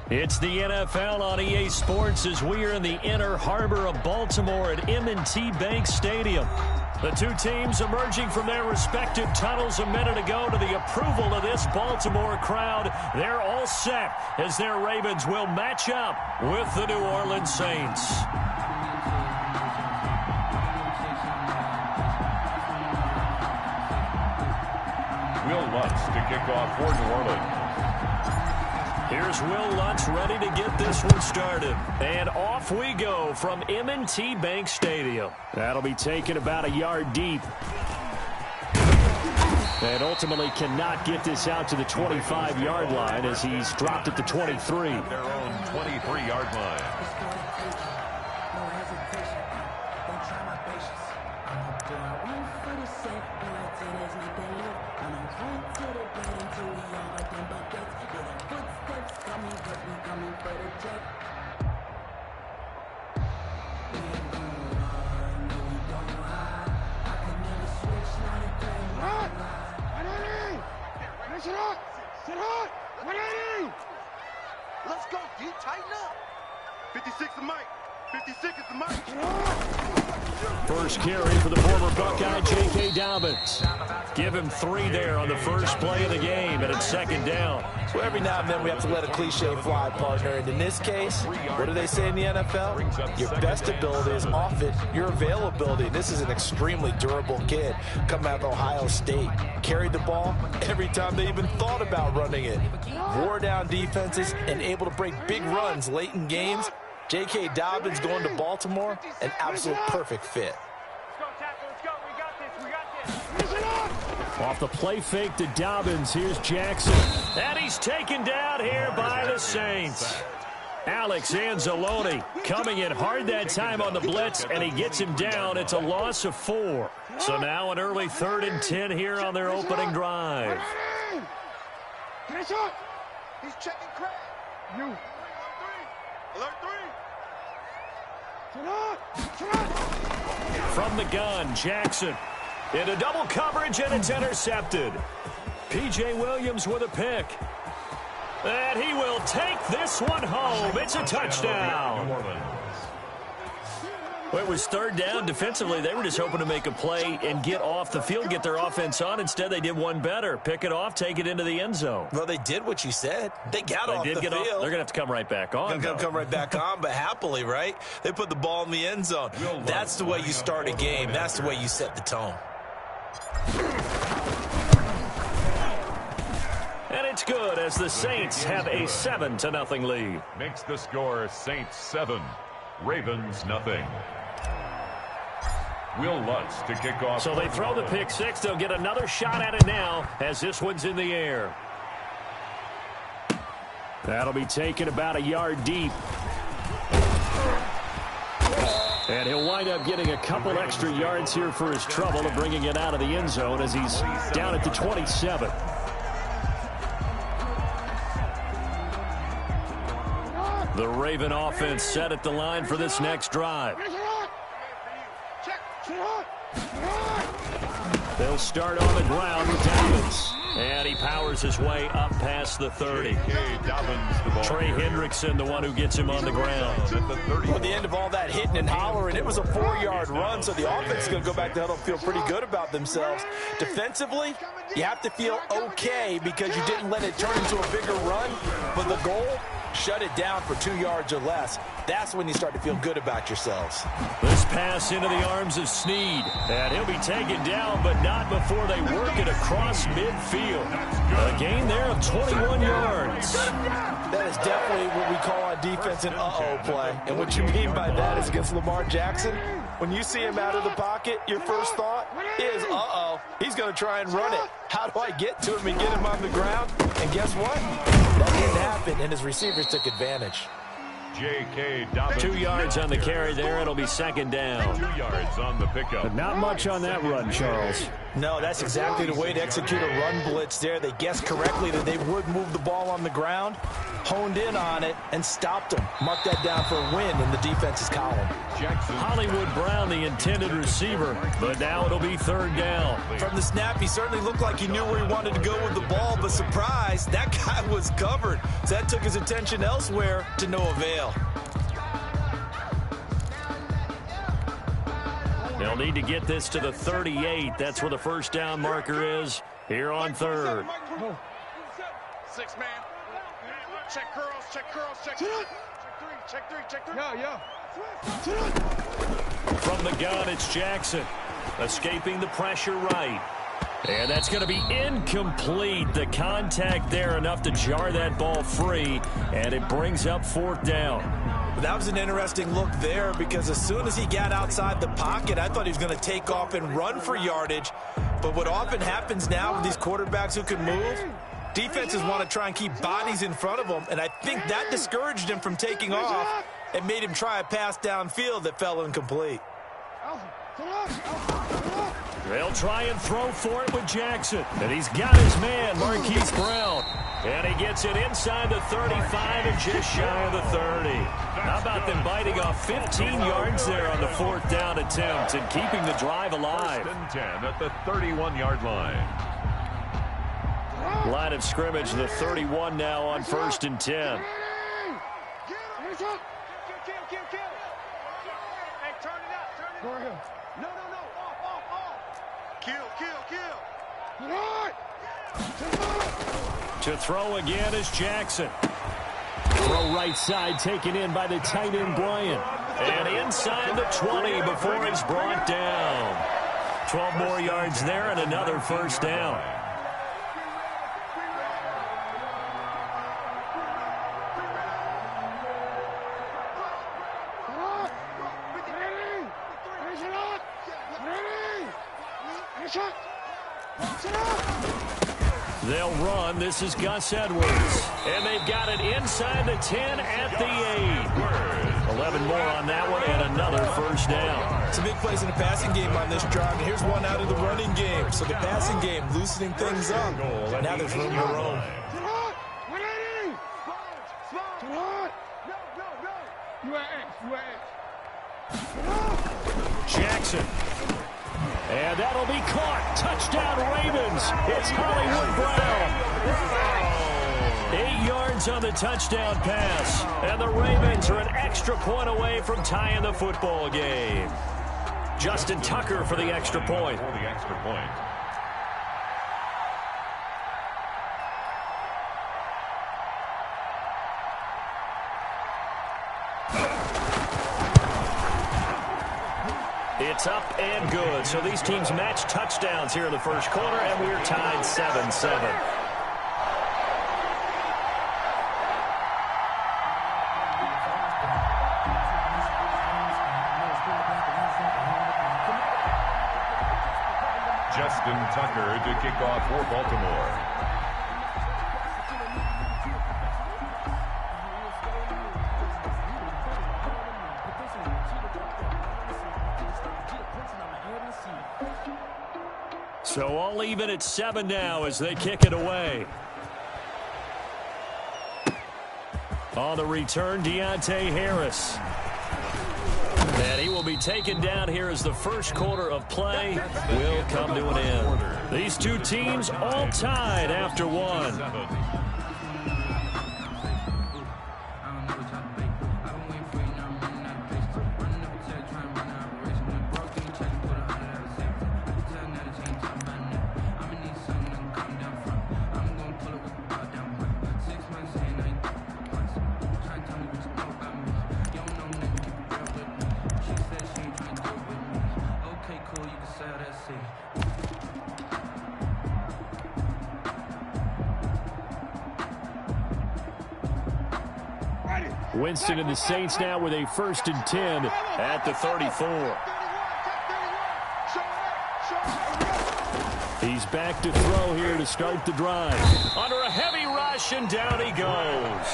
It's the NFL on EA Sports as we are in the inner harbor of Baltimore at M&T Bank Stadium. The two teams emerging from their respective tunnels a minute ago to the approval of this Baltimore crowd. They're all set as their Ravens will match up with the New Orleans Saints. Will Lutz to kick off for New Orleans. Here's Will Lutz ready to get this one started. And off we go from M&T Bank Stadium. That'll be taken about a yard deep. And ultimately cannot get this out to the 25-yard line as he's dropped at the 23. Their own 23-yard line. Let's go, D. Tighten up. 56 is Mike. 56 is the Mike. First carry for the former Buckeye, J.K. Dobbins. Give him 3 there on the first play of the game, and it's second down. So every now and then we have to let a cliche fly, partner. And in this case, what do they say in the NFL? Your best ability is off it, your availability. This is an extremely durable kid coming out of Ohio State. Carried the ball every time they even thought about running it. Wore down defenses and able to break big runs late in games. J.K. Dobbins going to Baltimore, an absolute perfect fit. Off the play fake to Dobbins, here's Jackson. And he's taken down here by the Saints. Alex Anzalone coming in hard that time on the blitz, and he gets him down. It's a loss of 4. So now an early 3rd and 10 here on their opening drive. He's checking crack. You. Alert 3. From the gun, Jackson. Into double coverage, and it's intercepted. P.J. Williams with a pick. And he will take this one home. It's a touchdown. Well, it was 3rd down. Defensively, they were just hoping to make a play and get off the field, get their offense on. Instead, they did one better. Pick it off, take it into the end zone. Well, they did what you said. They got off the field. They're going to have to come right back on. They're going to come right back on, but happily, right? They put the ball in the end zone. That's the way you start a game. That's the way you set the tone. And it's good as the Saints have a 7-0 lead. Makes the score Saints 7, Ravens nothing. Will Lutz to kick off. So they throw the pick 6. They'll get another shot at it now as this one's in the air. That'll be taken about a yard deep. And he'll wind up getting a couple extra yards here for his trouble of bringing it out of the end zone as he's down at the 27. The Raven offense set at the line for this next drive. They'll start on the ground with Dobbins. And he powers his way up past the 30. Trey Hendrickson, the one who gets him on the ground. At the end of all that hitting and hollering, it was a 4-yard run, so the offense is going to go back to huddle and feel pretty good about themselves. Defensively, you have to feel okay because you didn't let it turn into a bigger run, but the goal, shut it down for 2 yards or less. That's when you start to feel good about yourselves. This pass into the arms of Snead. And he'll be taken down, but not before they work it across midfield. A gain there of 21 yards. That is definitely what we call on defense an uh-oh play. And what you mean by that is against Lamar Jackson, when you see him out of the pocket, your first thought is, uh-oh, he's going to try and run it. How do I get to him and get him on the ground? And guess what? That didn't happen, and his receivers took advantage. J.K. Dobbins. 2 yards on the carry there. It'll be second down. 2 yards on the pickup. But not much on that run, Charles. No, that's exactly the way to execute a run blitz there. They guessed correctly that they would move the ball on the ground, honed in on it, and stopped them. Mark that down for a win in the defense's column. Jackson. Hollywood Brown, the intended receiver, but now it'll be third down. From the snap, he certainly looked like he knew where he wanted to go with the ball, but surprise, that guy was covered. So that took his attention elsewhere to no avail. They'll need to get this to the 38. That's where the first down marker is here on third. 6 man. Check curls, check curls, check 3, check 3, check 3. Yeah. From the gun, it's Jackson. Escaping the pressure right. And that's going to be incomplete. The contact there enough to jar that ball free, and it brings up fourth down. That was an interesting look there because as soon as he got outside the pocket, I thought he was going to take off and run for yardage. But what often happens now with these quarterbacks who can move, defenses want to try and keep bodies in front of them, and I think that discouraged him from taking off and made him try a pass downfield that fell incomplete. They'll try and throw for it with Jackson. And he's got his man, Marquise Brown. And he gets it inside the 35 and just shy of the 30. How about them biting off 15 yards there on the fourth down attempt and keeping the drive alive? First and 10 at the 31-yard line. Line of scrimmage, the 31 now on first and 10. Hey, turn it up. No. Off. Kill. To throw again is Jackson. Throw right side taken in by the tight end Bryant. And inside the 20 before he's brought down. 12 more yards there and another first down. They'll run. This is Gus Edwards. And they've got it inside the 10 at the 8. 11 more on that one and another first down. Some big plays in the passing game on this drive. And here's one out of the running game. So the passing game loosening things up. Now there's room to roam. Jackson. And that'll be caught. Touchdown, Ravens. It's Hollywood Brown. 8 yards on the touchdown pass. And the Ravens are an extra point away from tying the football game. Justin Tucker for the extra point. It's up and good. So these teams match touchdowns here in the first quarter, and we're tied 7-7. Justin Tucker to kick off for Baltimore. So all even at 7 now as they kick it away. On the return, Deontay Harris. And he will be taken down here as the first quarter of play will come to an end. These two teams all tied after one. Winston and the Saints now with a 1st and 10 at the 34. He's back to throw here to start the drive. Under a heavy rush, and down he goes.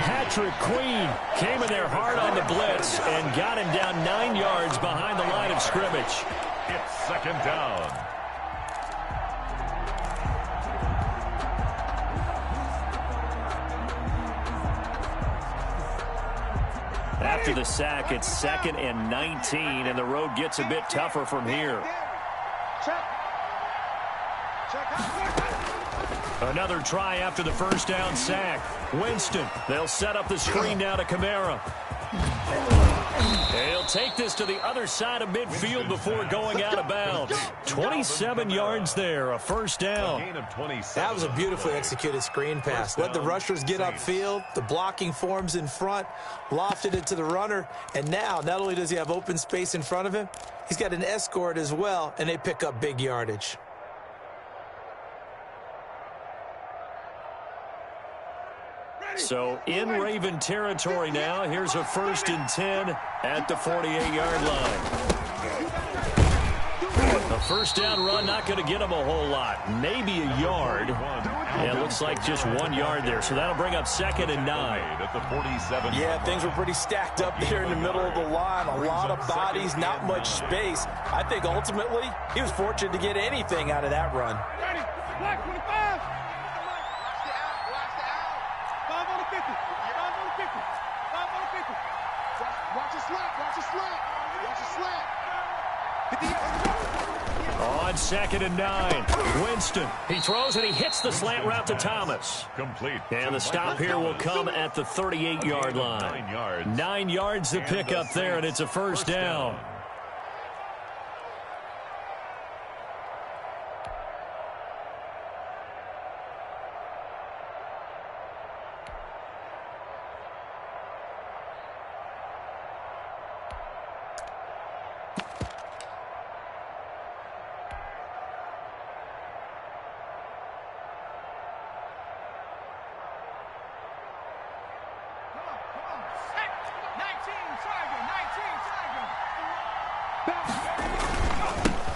Patrick Queen came in there hard on the blitz and got him down 9 yards behind the line of scrimmage. It's second down. After the sack, it's 2nd and 19, and the road gets a bit tougher from here. Another try after the first down sack. Winston, they'll set up the screen now to Kamara. He'll take this to the other side of midfield before going out of bounds. 27 yards there, a first down. That was a beautifully executed screen pass. Let the rushers get upfield, the blocking forms in front, lofted it to the runner, and now not only does he have open space in front of him, he's got an escort as well, and they pick up big yardage. So in Raven territory now. Here's a 1st and 10 at the 48-yard line. A first down run, not going to get him a whole lot. Maybe a yard. Yeah, it looks like just 1 yard there. So that'll bring up 2nd and 9. At the 47. Yeah, things were pretty stacked up there in the middle of the line. A lot of bodies, not much space. I think ultimately he was fortunate to get anything out of that run. Black 25. Watch it slap. On 2nd and 9, Winston. He throws and he hits the slant route to Thomas. Complete. And the stop here will come at the 38-yard line. 9 yards to pick up there, and it's a first down.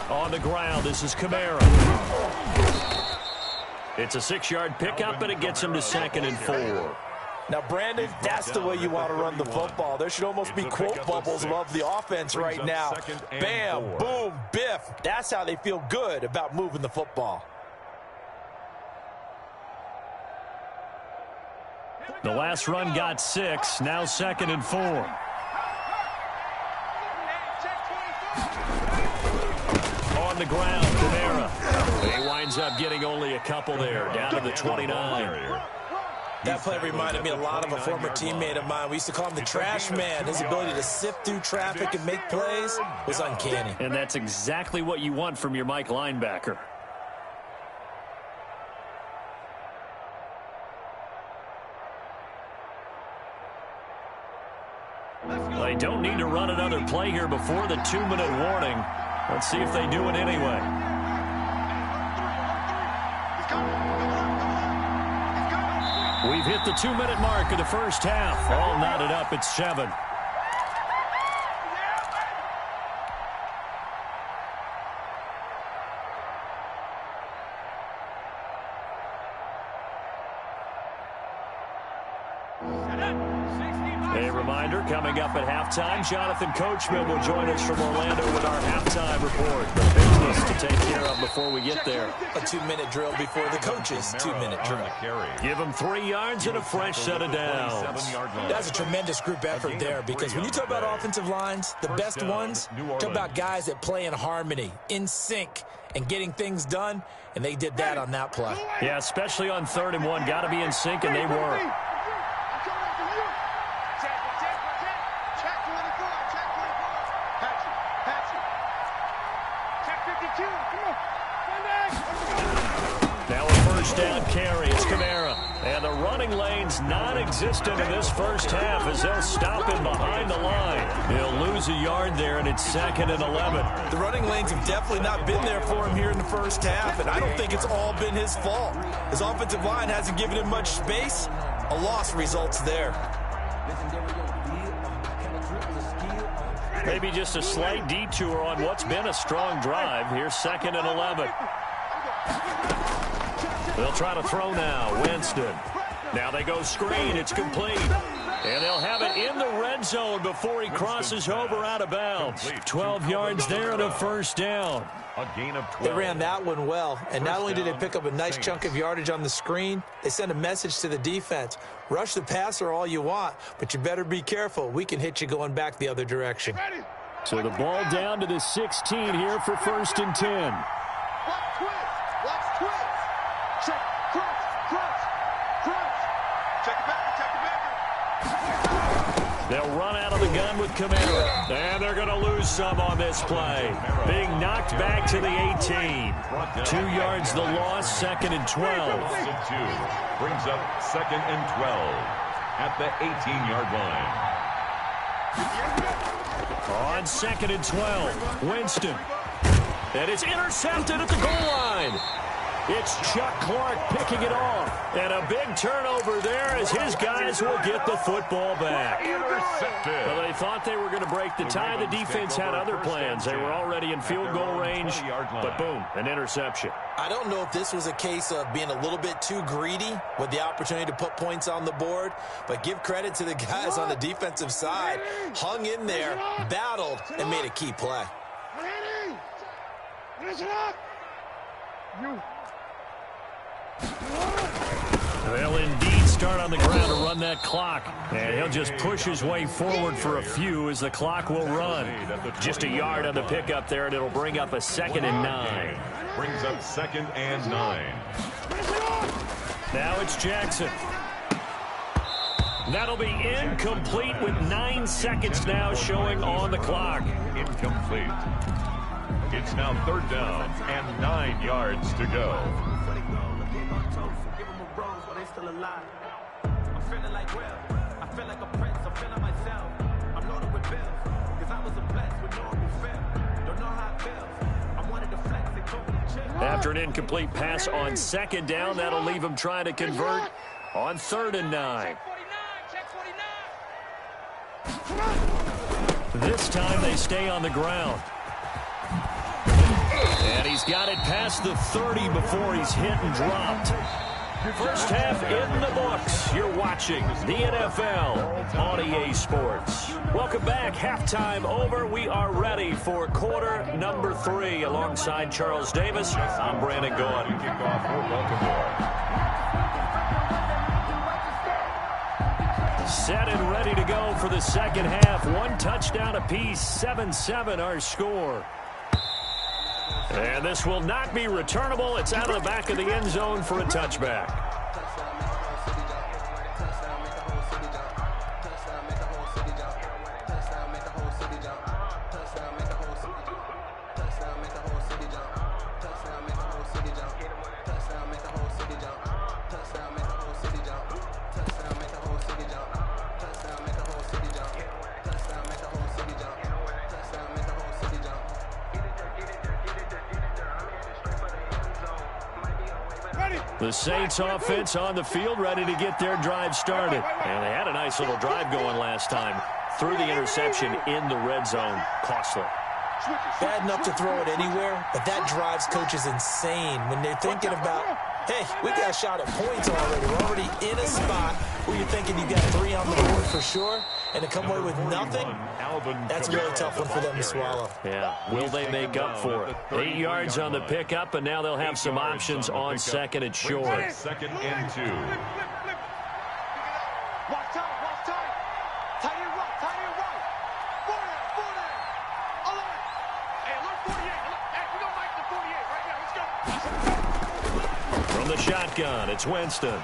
On the ground, this is Kamara. It's a 6-yard pickup, and it gets him to 2nd and 4. Now, Brandon, that's the way you want to run the football. There should almost be quote bubbles above the offense right now. Bam, boom, biff. That's how they feel good about moving the football. The last run got 6, now 2nd and 4. On the ground, Kamara. He winds up getting only a couple there, down to the 29. That play reminded me a lot of a former teammate of mine. We used to call him the trash man. His ability to sift through traffic and make plays was uncanny. And that's exactly what you want from your Mike linebacker. They don't need to run another play here before the 2-minute warning. Let's see if they do it anyway. We've hit the 2-minute mark of the first half. All knotted up at 7. A reminder, coming up at halftime, Jonathan Coachman will join us from Orlando with our halftime report. The business to take care of before we get there. A 2-minute drill before the coach's 2-minute drill. Give him 3 yards and a fresh set of downs. That's a tremendous group effort there, because when you talk about offensive lines, the best ones, talk about guys that play in harmony, in sync, and getting things done, and they did that on that play. Yeah, especially on 3rd and 1. Got to be in sync, and they were. Now a first down carry. It's Kamara. And the running lane's non-existent in this first half as they'll stop him behind the line. He'll lose a yard there, and it's 2nd and 11. The running lanes have definitely not been there for him here in the first half, and I don't think it's all been his fault. His offensive line hasn't given him much space. A loss results there. Maybe just a slight detour on what's been a strong drive. Here's 2nd and 11. They'll try to throw now. Winston. Now they go screen. It's complete. And they'll have it in the red zone before he crosses over out of bounds. 12 yards there and a first down. A gain of 12. They ran that one well, and not only did they pick up a nice chunk of yardage on the screen, they sent a message to the defense. Rush the passer all you want, but you better be careful. We can hit you going back the other direction. So the ball down to the 16 here for 1st and 10. Watch twist. Check, crunch. Check it back. They'll run out of the gun with Kamara. And they're going to lose some on this play. Being knocked back to the 18. 2 yards the loss, 2nd and 12. Brings up 2nd and 12 at the 18-yard line. On 2nd and 12, Winston. And it's intercepted at the goal line. It's Chuck Clark picking it off. And a big turnover there as his guys will get the football back. Intercepted. Well, they thought they were going to break the tie. The defense had other plans. They were already in field goal range. But boom, an interception. I don't know if this was a case of being a little bit too greedy with the opportunity to put points on the board, but give credit to the guys on the defensive side. Hung in there, battled, and made a key play. They'll indeed start on the ground to run that clock. And he'll just push his way forward for a few as the clock will run. Just a yard on the pickup there, and it'll bring up a 2nd and 9. Brings up 2nd and 9. Now it's Jackson. That'll be incomplete with 9 seconds now showing on the clock. Incomplete. It's now 3rd down and 9 yards to go. After an incomplete pass on 2nd down, that'll leave him trying to convert on 3rd and 9. This time they stay on the ground. And he's got it past the 30 before he's hit and dropped. First half in the books. You're watching the NFL on EA Sports. Welcome back. Halftime over. We are ready for quarter number 3. Alongside Charles Davis, I'm Brandon Gaughan. Kickoff for Baltimore. Set and ready to go for the second half. 1 touchdown apiece. 7-7 our score. And this will not be returnable. It's out of the back of the end zone for a touchback. The Saints offense on the field, ready to get their drive started. And they had a nice little drive going last time. Threw the interception in the red zone. Costly. Bad enough to throw it anywhere, but that drives coaches insane when they're thinking about, hey, we got a shot at points already. We're already in a spot where you're thinking you got 3 on the board for sure, and to come away with nothing, that's a really tough one for them to swallow. Yeah, will they make up for it? 8 yards on the pickup, and now they'll have some options on 2nd and short. 2nd and 2. Watch time. Tight end right. 40, 11. Hey, look, 48. Hey, we gonna make the 48 right now. Let's go. From the shotgun, it's Winston.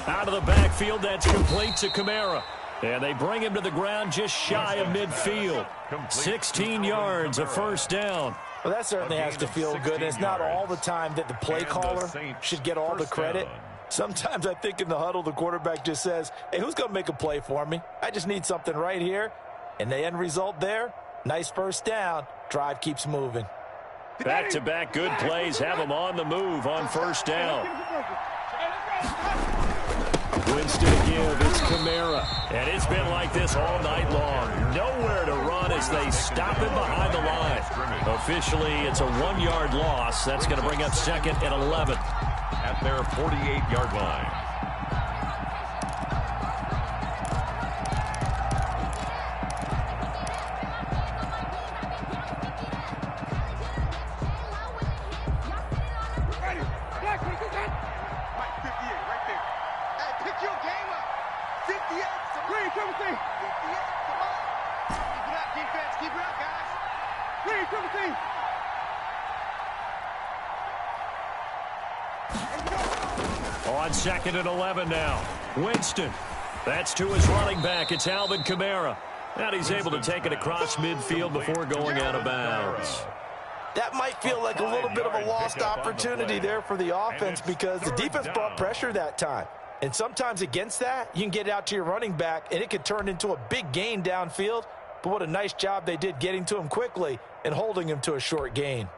Out of the backfield, that's complete to Kamara. And they bring him to the ground just shy of midfield. 16 yards, a first down. Well, that certainly has to feel good. And it's not all the time that the play caller should get all the credit. Sometimes I think in the huddle, the quarterback just says, hey, who's going to make a play for me? I just need something right here. And the end result there, nice first down. Drive keeps moving. Back-to-back good plays have them on the move on first down. Winston to give. It's Kamara. And it's been like this all night long. Nowhere to run as they stop him behind the line. Officially, it's a 1-yard loss. That's going to bring up second and 11. At their 48-yard line. On second and 11 now. Winston. That's to his running back. It's Alvin Kamara. And he's able to take it across midfield before going out of bounds. That might feel like a little bit of a lost opportunity there for the offense because the defense brought pressure that time. And sometimes against that, you can get it out to your running back, and it could turn into a big gain downfield. But what a nice job they did getting to him quickly and holding him to a short gain.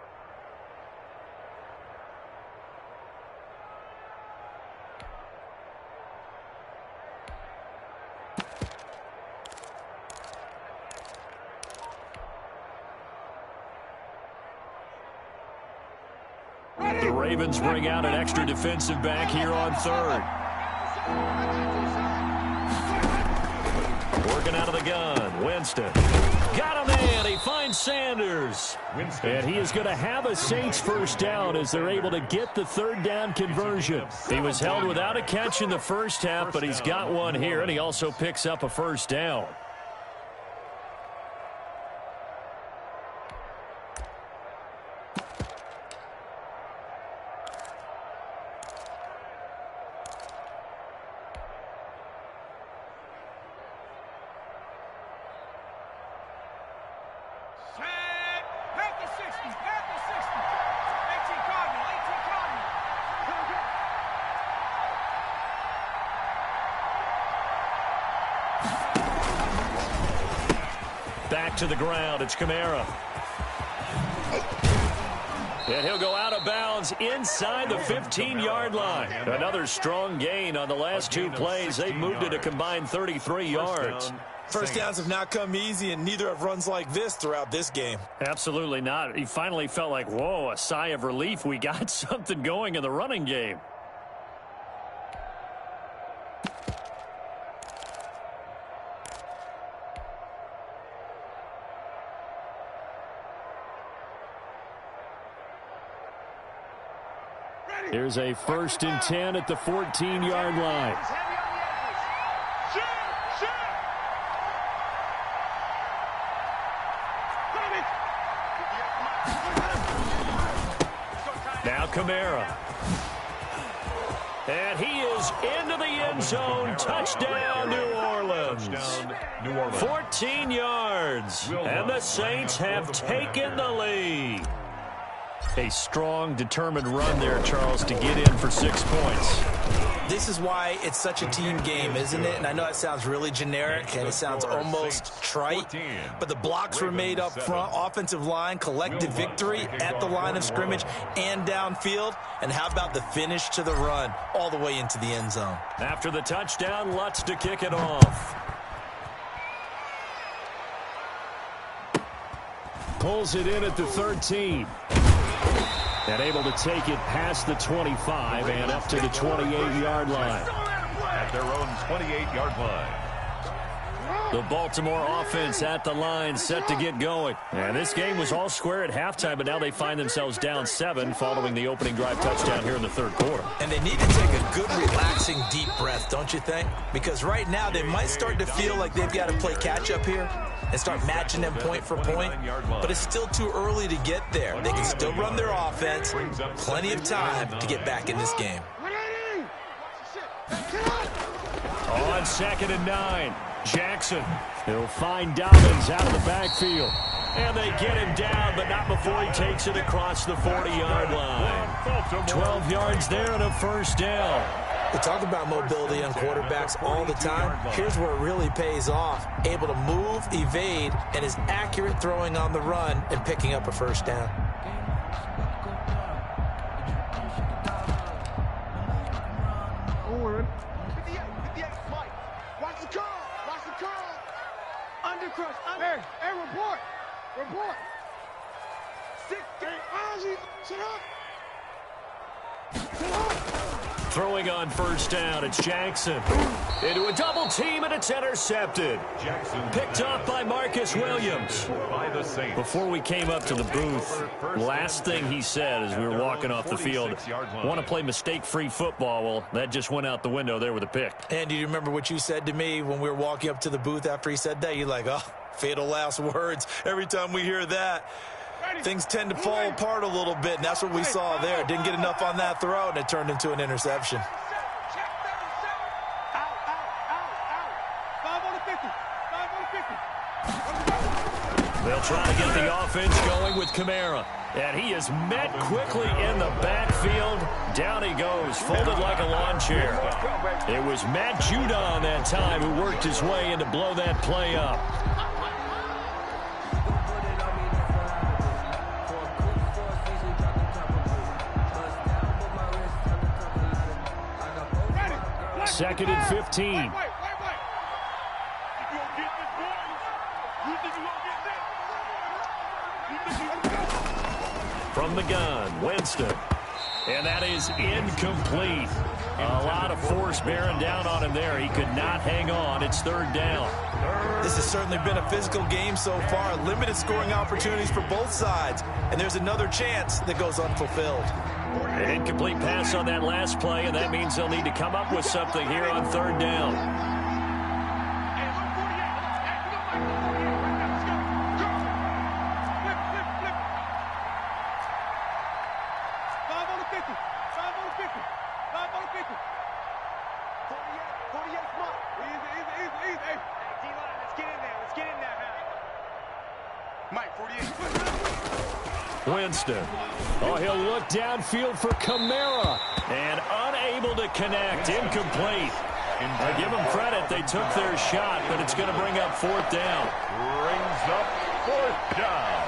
The Ravens bring out an extra defensive back here on third. Working out of the gun. Winston. Got him in. He finds Sanders. And he is going to have a Saints first down as they're able to get the third down conversion. He was held without a catch in the first half, but he's got one here, and he also picks up a first down. Back to the ground. It's Kamara. And he'll go out of bounds inside the 15-yard line. Another strong gain on the last two plays. They've moved it a combined 33 yards. First downs have not come easy, and neither have runs like this throughout this game. Absolutely not. He finally felt like, whoa, a sigh of relief. We got something going in the running game. Here's a 1st and 10 at the 14-yard line. Now Kamara. And he is into the end zone. Touchdown, New Orleans. 14 yards. And the Saints have taken the lead. A strong, determined run there, Charles, to get in for 6 points. This is why it's such a team game, isn't it? And I know it sounds really generic and it sounds almost trite, but the blocks were made up front, offensive line, collective victory at the line of scrimmage and downfield. And how about the finish to the run all the way into the end zone? After the touchdown, Lutz to kick it off. Pulls it in at the 13. And able to take it past the 25 and up to the 28-yard line. At their own 28-yard line. The Baltimore offense at the line, set to get going. And this game was all square at halftime, but now they find themselves down 7 following the opening drive touchdown here in the third quarter. And they need to take a good, relaxing, deep breath, don't you think? Because right now they might start to feel like they've got to play catch-up here and start matching them point for point. But it's still too early to get there. They can still run their offense. Plenty of time to get back in this game. On 2nd and 9. Jackson. He'll find Dobbins out of the backfield. And they get him down, but not before he takes it across the 40-yard line. 12 yards there and a first down. We talk about mobility on quarterbacks all the time. Here's where it really pays off. Able to move, evade, and is accurate throwing on the run and picking up a first down. Report. 6, 8, Ozzy, sit up. Throwing on first down, it's Jackson. Into a double team, and it's intercepted. Jackson Picked off by Marcus Williams. by the Saints. Before we came up to the booth, last thing he said as we were walking off the field, want to play mistake-free football. Well, that just went out the window there with a pick. And do you remember what you said to me when we were walking up to the booth after he said that? You're like, oh, fatal last words. Every time we hear that, things tend to fall apart a little bit, and that's what we saw there. Didn't get enough on that throw, and it turned into an interception. They'll try to get the offense going with Kamara. And he is met quickly in the backfield. Down he goes, folded like a lawn chair. It was Matt Judon that time who worked his way in to blow that play up. Second and 15. From the gun, Winston. And that is incomplete. A lot of force bearing down on him there. He could not hang on. It's third down. This has certainly been a physical game so far. Limited scoring opportunities for both sides. And there's another chance that goes unfulfilled. An incomplete pass on that last play, and that means they'll need to come up with something here on third down. Winston. Oh, he'll look downfield for Kamara. And unable to connect. Incomplete. I give them credit. They took their shot, but it's going to bring up fourth down. Brings up fourth down.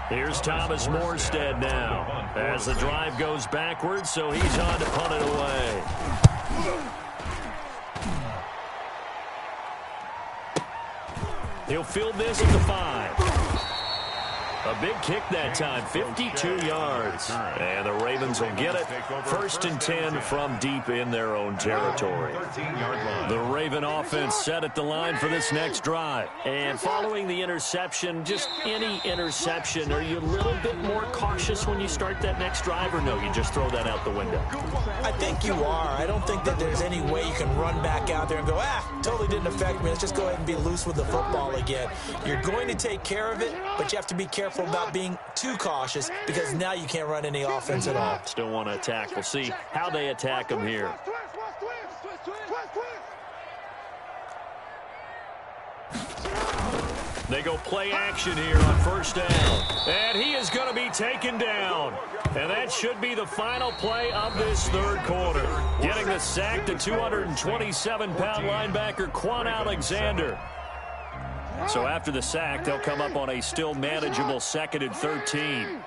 Here's Thomas Morstead now as the drive goes backwards, so he's on to punt it away. He'll field this at the 5. A big kick that time, 52 yards. And the Ravens will get it. First and 10 from deep in their own territory. The Raven offense set at the line for this next drive. And following the interception, just any interception, are you a little bit more cautious when you start that next drive, or no, you just throw that out the window? I think you are. I don't think that there's any way you can run back out there and go, totally didn't affect me. Let's just go ahead and be loose with the football again. You're going to take care of it, but you have to be careful about being too cautious because now you can't run any offense at all. Still want to attack. We'll see how they attack them here. They go play action here on first down. And he is going to be taken down. And that should be the final play of this third quarter. Getting the sack to 227-pound linebacker Quan Alexander. So after the sack, they'll come up on a still manageable 2nd and 13.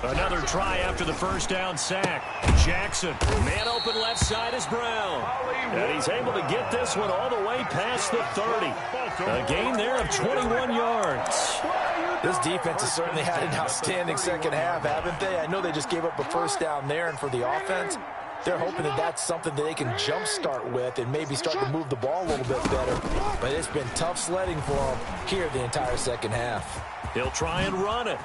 Another try after the first down sack. Jackson, man open left side is Brown. And he's able to get this one all the way past the 30. A gain there of 21 yards. This defense has certainly had an outstanding second half, haven't they? I know they just gave up a first down there, and for the offense, they're hoping that that's something that they can jumpstart with and maybe start to move the ball a little bit better. But it's been tough sledding for them here the entire second half. He'll try and run it.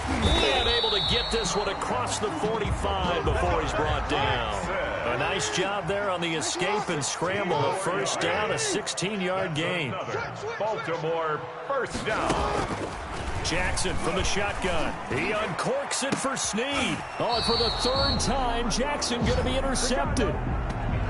And able to get this one across the 45 before he's brought down. A nice job there on the escape and scramble. A first down, a 16-yard gain. Baltimore first down. Jackson from the shotgun. He uncorks it for Snead. Oh, and for the third time, Jackson going to be intercepted.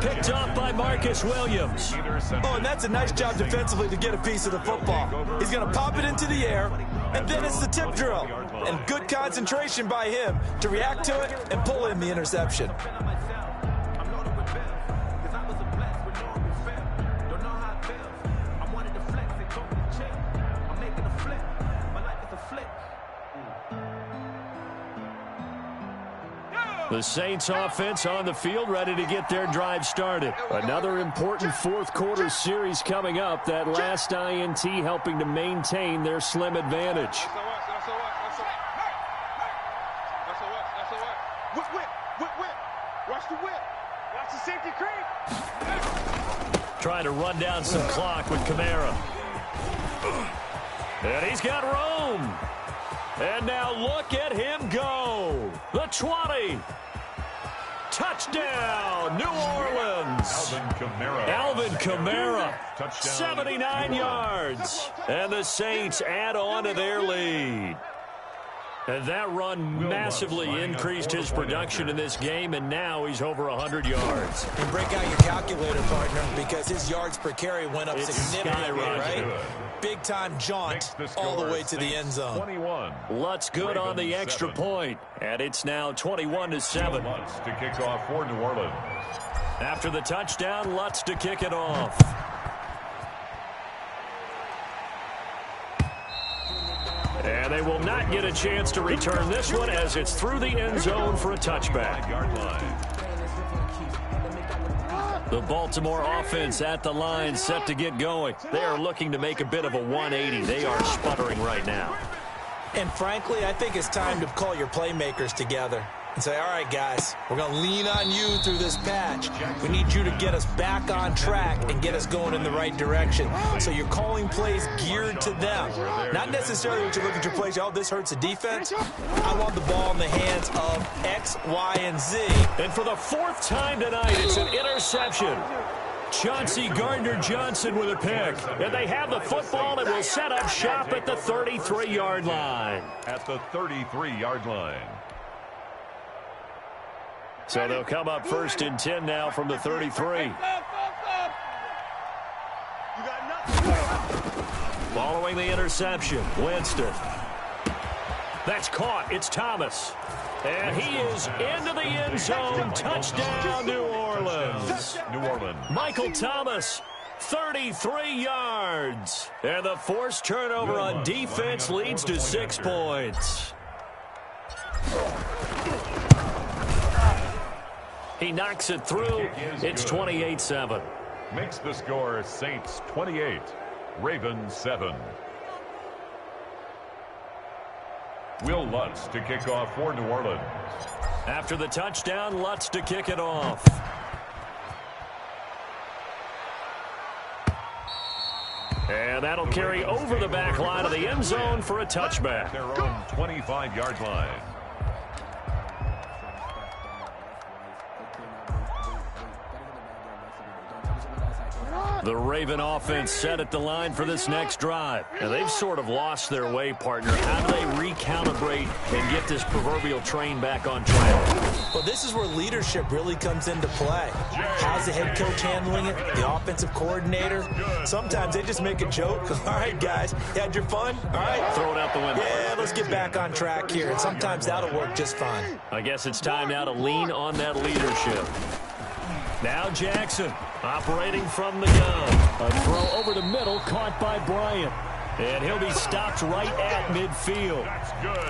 Picked off by Marcus Williams. Oh, and that's a nice job defensively to get a piece of the football. He's going to pop it into the air, and then it's the tip drill. And good concentration by him to react to it and pull in the interception. The Saints offense on the field, ready to get their drive started. Another important fourth quarter series coming up. That last INT helping to maintain their slim advantage. Watch the whip. Watch the safety creep. Trying to run down some clock with Kamara. And he's got room. And now look at him go. The 20. Touchdown, New Orleans. Alvin Kamara, 79 yards. And the Saints add on to their lead. And that run massively increased his production in this game, and now he's over 100 yards. And break out your calculator, partner, because his yards per carry went up significantly, right? Big-time jaunt all the way to the end zone. 21. Lutz good on the extra point, and it's now 21-7. Lutz to kick off for New Orleans. After the touchdown, Lutz to kick it off. And they will not get a chance to return this one as it's through the end zone for a touchback. The Baltimore offense at the line, set to get going. They are looking to make a bit of a 180. They are sputtering right now. And frankly, I think it's time to call your playmakers together and say, all right, guys, we're going to lean on you through this patch. We need you to get us back on track and get us going in the right direction. So you're calling plays geared to them. Not necessarily what you look at your plays, oh, this hurts the defense. I want the ball in the hands of X, Y, and Z. And for the fourth time tonight, it's an interception. Chauncey Gardner-Johnson with a pick. And they have the football and will set up shop at the 33-yard line. At the 33-yard line. So they'll come up first and 10 now from the 33. Following the interception, Winston. That's caught. It's Thomas. And he is into the end zone. Touchdown, New Orleans. New Orleans. Michael Thomas, 33 yards. And the forced turnover on defense leads to 6 points. He knocks it through. It's 28-7. Makes the score Saints 28, Ravens 7. Will Lutz to kick off for New Orleans. After the touchdown, Lutz to kick it off. And that'll carry over the back line of the end zone for a touchback. Their own 25-yard line. The Raven offense set at the line for this next drive. And they've sort of lost their way, partner. How do they recalibrate and get this proverbial train back on track? Well, this is where leadership really comes into play. How's the head coach handling it? The offensive coordinator? Sometimes they just make a joke. All right, guys, you had your fun? All right. Throw it out the window. Yeah, let's get back on track here. And sometimes that'll work just fine. I guess it's time now to lean on that leadership. Now Jackson operating from the gun. A throw over the middle caught by Bryant. And he'll be stopped right at midfield.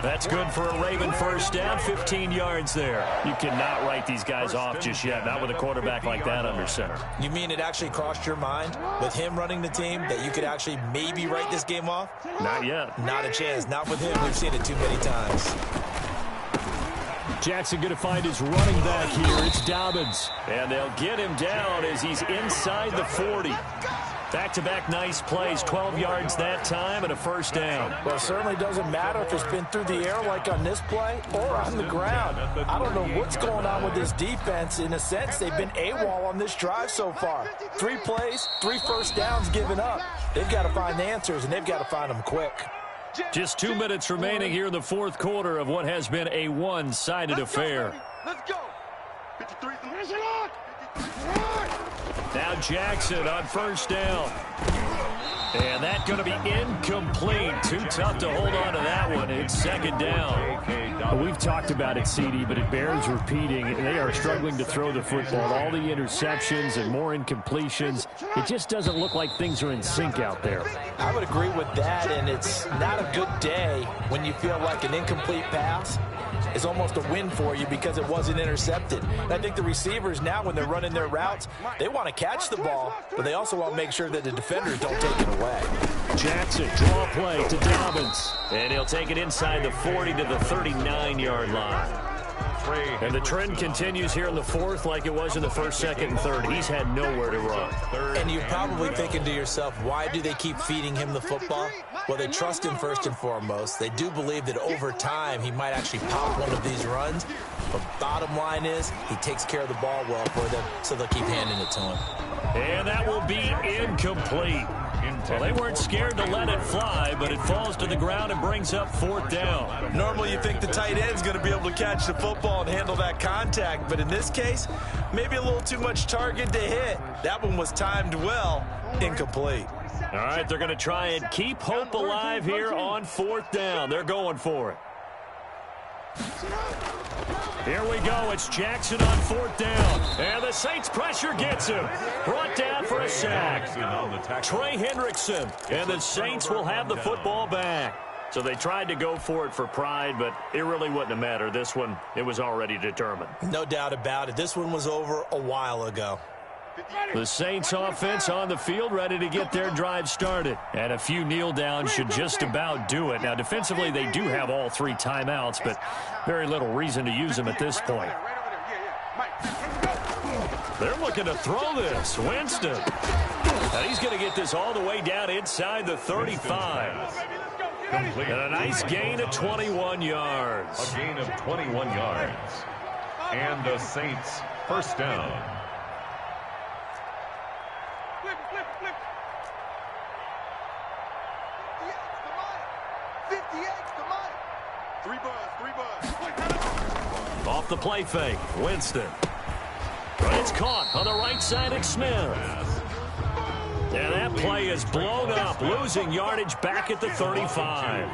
That's good for a Raven first down, 15 yards there. You cannot write these guys off just yet, not with a quarterback like that under center. You mean it actually crossed your mind with him running the team that you could actually maybe write this game off? Not yet. Not a chance. Not with him. We've seen it too many times. Jackson going to find his running back here. It's Dobbins. And they'll get him down as he's inside the 40. Back-to-back nice plays, 12 yards that time and a first down. Well, it certainly doesn't matter if it's been through the air like on this play or on the ground. I don't know what's going on with this defense. In a sense, they've been AWOL on this drive so far. 3 plays, 3 first downs given up. They've got to find the answers, and they've got to find them quick. Just 2 minutes remaining here in the fourth quarter of what has been a one-sided affair. Let's go. 53. Now Jackson on first down. And that's going to be incomplete. Too tough to hold on to that one. It's second down. We've talked about it, CD, but it bears repeating. They are struggling to throw the football. All the interceptions and more incompletions. It just doesn't look like things are in sync out there. I would agree with that, and it's not a good day when you feel like an incomplete pass is almost a win for you because it wasn't intercepted. And I think the receivers now, when they're running their routes, they want to catch the ball, but they also want to make sure that the defenders don't take it away. Jackson, draw play to Dobbins. And he'll take it inside the 40 to the 39-yard line. And the trend continues here in the fourth like it was in the first, second, and third. He's had nowhere to run. And you're probably thinking to yourself, why do they keep feeding him the football? Well, they trust him first and foremost. They do believe that over time he might actually pop one of these runs. But bottom line is he takes care of the ball well for them, so they'll keep handing it to him. And that will be incomplete. Well, they weren't scared to let it fly, but it falls to the ground and brings up fourth down. Normally you think the tight end's going to be able to catch the football and handle that contact, but in this case, maybe a little too much target to hit. That one was timed well, incomplete. All right, they're going to try and keep hope alive here on fourth down. They're going for it. Here we go. It's Jackson on fourth down. And the Saints pressure gets him. Brought down for a sack. Trey Hendrickson. And the Saints will have the football back. So they tried to go for it for pride, but it really wouldn't have mattered. This one, it was already determined. No doubt about it. This one was over a while ago. The Saints offense on the field, ready to get their drive started. And a few kneel downs should just about do it. Now, defensively, they do have all three timeouts, but very little reason to use them at this point. They're looking to throw this. Winston. And he's going to get this all the way down inside the 35. And a nice gain of 21 yards. A gain of 21 yards. And the Saints first down. Off the play fake, Winston. But it's caught on the right side of Smith. And that play is blown up, losing yardage back at the 35.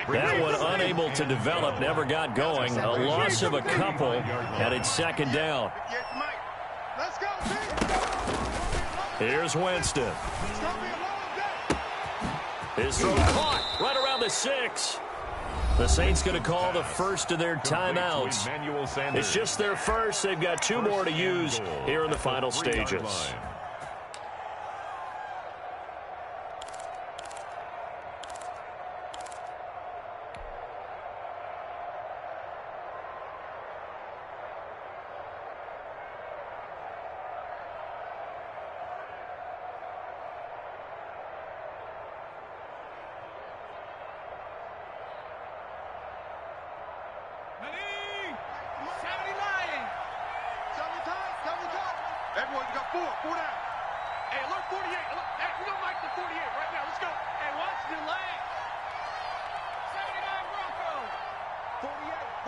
That one unable to develop, never got going. A loss of a couple, and it's second down. Here's Winston. His throw caught right around the 6. The Saints going to call the first of their timeouts. It's just their first. They've got two more to use here in the final stages. Everyone, you got four down. Hey, alert 48. Hey, we're going to mic the 48 right now. Let's go. Hey, watch the leg. 79 Broncos.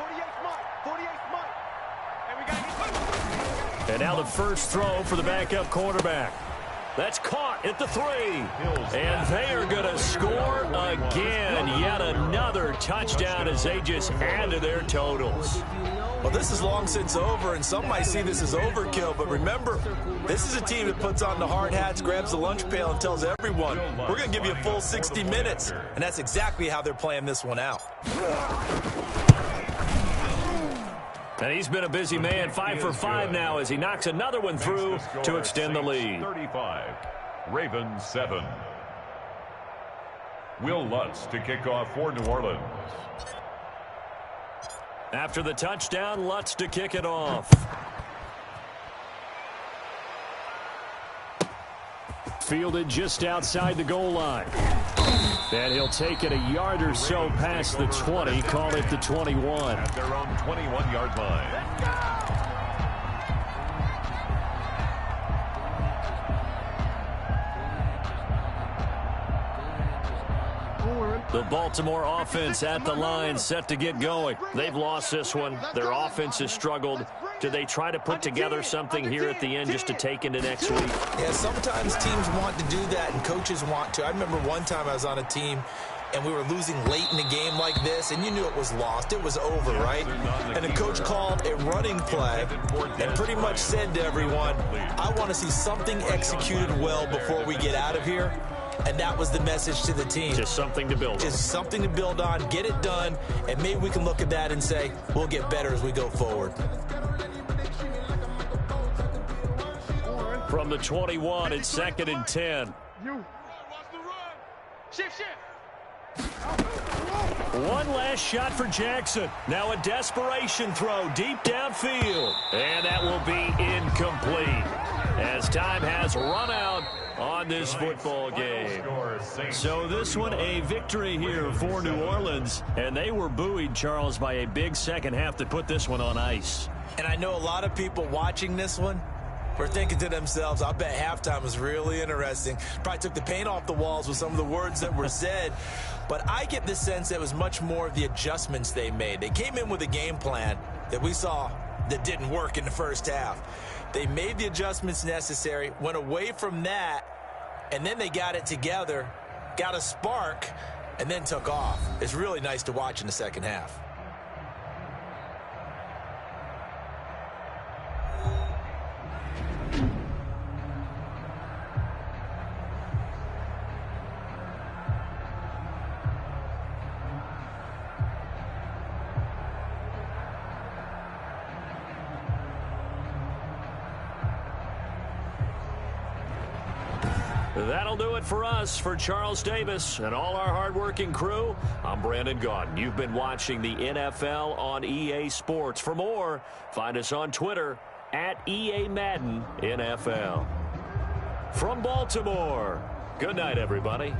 48's Mike. 48's Mike. And we got to get... And now the first throw for the backup quarterback. That's caught at the 3. And they are going to score again. Yet another touchdown as they just add to their totals. Well, this is long since over, and some might see this as overkill. But remember, this is a team that puts on the hard hats, grabs the lunch pail, and tells everyone, we're going to give you a full 60 minutes. And that's exactly how they're playing this one out. And he's been a busy man, 5 for 5 now as he knocks another one through to extend the lead. 35, Ravens 7. Will Lutz to kick off for New Orleans. After the touchdown, Lutz to kick it off. Fielded just outside the goal line. And he'll take it a yard or so past the 20, call it the 21. At their own 21-yard line. The Baltimore offense at the line, set to get going. They've lost this one. Their offense has struggled. Do they try to put together something here at the end just to take into next week? Yeah, sometimes teams want to do that and coaches want to. I remember one time I was on a team and we were losing late in the game like this, and you knew it was lost. It was over, right? And the coach called a running play and pretty much said to everyone, I want to see something executed well before we get out of here. And that was the message to the team. Just something to build on. Just something to build on, get it done, and maybe we can look at that and say, we'll get better as we go forward. From the 21, it's 2nd and 10. Shift. One last shot for Jackson. Now a desperation throw deep downfield. And that will be incomplete as time has run out on this football game. So this one a victory here for New Orleans. And they were buoyed, Charles, by a big second half that put this one on ice. And I know a lot of people watching this one were thinking to themselves, I bet halftime was really interesting. Probably took the paint off the walls with some of the words that were said. But I get the sense that it was much more of the adjustments they made. They came in with a game plan that we saw that didn't work in the first half. They made the adjustments necessary, went away from that, and then they got it together, got a spark, and then took off. It's really nice to watch in the second half. That'll do it for us. For Charles Davis and all our hardworking crew, I'm Brandon Gaudin. You've been watching the NFL on EA Sports. For more, find us on Twitter at EA Madden NFL. From Baltimore, good night, everybody.